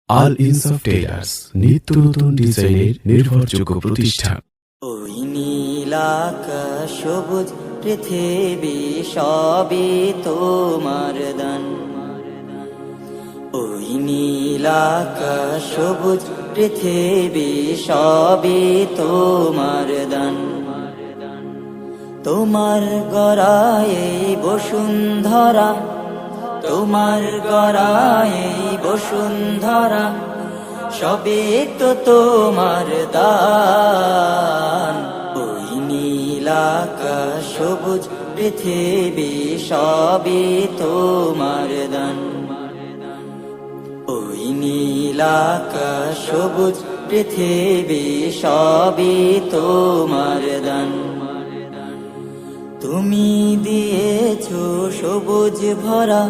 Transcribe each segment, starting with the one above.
আল ইনসাফ টেইলার্স, নিত্য নতুন ডিজাইনের নির্ভরযোগ্য প্রতিষ্ঠান। ওই নীল আকাশ সবুজ পৃথিবী সবই তোমার দান। ওই নীল আকাশ সবুজ পৃথিবী সবই তোমার দান। তোমার গড়ায় বসুন্ধরা, তোমার গড়ায় বসুন্ধরা, সবে তো তোমার দান। ওই নীল আকাশ সবুজ পৃথিবী সবই তোমার দান। ওই নীল আকাশ সবুজ পৃথিবী সবই তোমার দান। তুমি দিয়েছো সবুজ ভরা,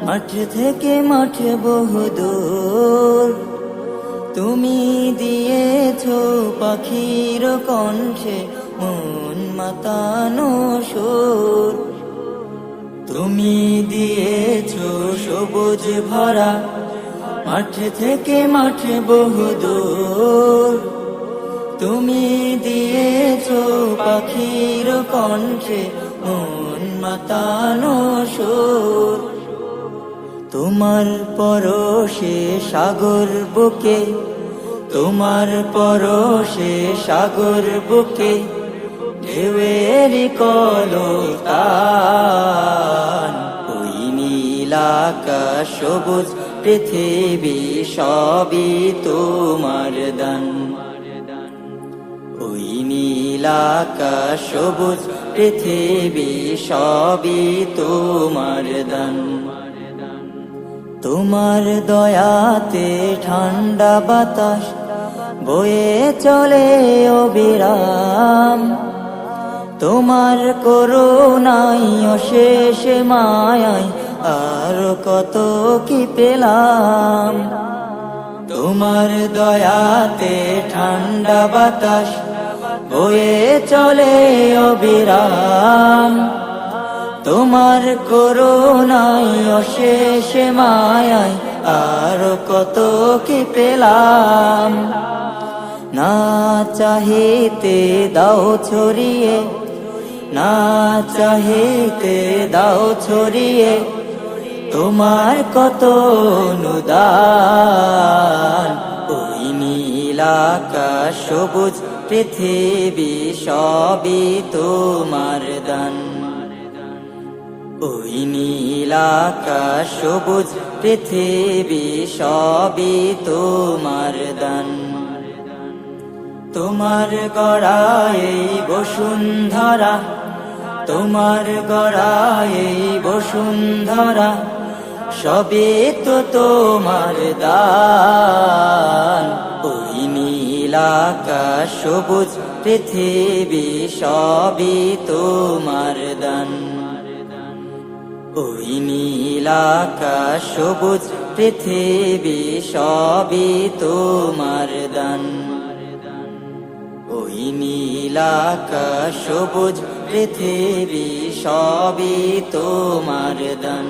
মাঠ থেকে মাঠ বহুদূর। তুমি দিয়েছো পাখির কণ্ঠে মন মাতানো সুর। তুমি দিয়েছো সবুজ ভরা, মাঠ থেকে মাঠ বহুদূর। তুমি দিয়েছো পাখির কণ্ঠে মন মাতানো সুর। তোমার পরশে সাগর বুকে, তোমার পরশে সাগর বুকে, ঢেউয়ের কলতান। ওই নীল আকাশ সবুজ পৃথিবী সবই তোমার দান। ওই নীল আকাশ সবুজ পৃথিবী সবই তোমার দান। তোমার দয়াতে ঠান্ডা বাতাস বয়ে চলে অবিরাম। তোমার করুণায় অশেষ মায়ায় আর কত কি পেলাম। তোমার দয়াতে ঠান্ডা বাতাস বয়ে চলে অবিরাম। তোমার করুণায় অশেষ মায়ায় আর কত কি পেলাম। না চাহিতে দাও ছড়িয়ে, না চাহিতে দাও ছড়িয়ে, তোমার কত অনুদান। ওই নীল আকাশ সবুজ পৃথিবী সবই তোমার দান। ওই নীল আকাশ সবুজ পৃথিবী সবই তোমার দান। তোমার গড়ায় বসুন্ধরা, তোমার গড়ায় বসুন্ধরা, সবে তো তোমার দান। ওই নীল আকাশ সবুজ পৃথিবী সবই তোমার দান। ওই নীল আকাশ সবুজ পৃথিবী সবই তোমার দান। ওই নীল আকাশ সবুজ পৃথিবী সবই তোমার দান।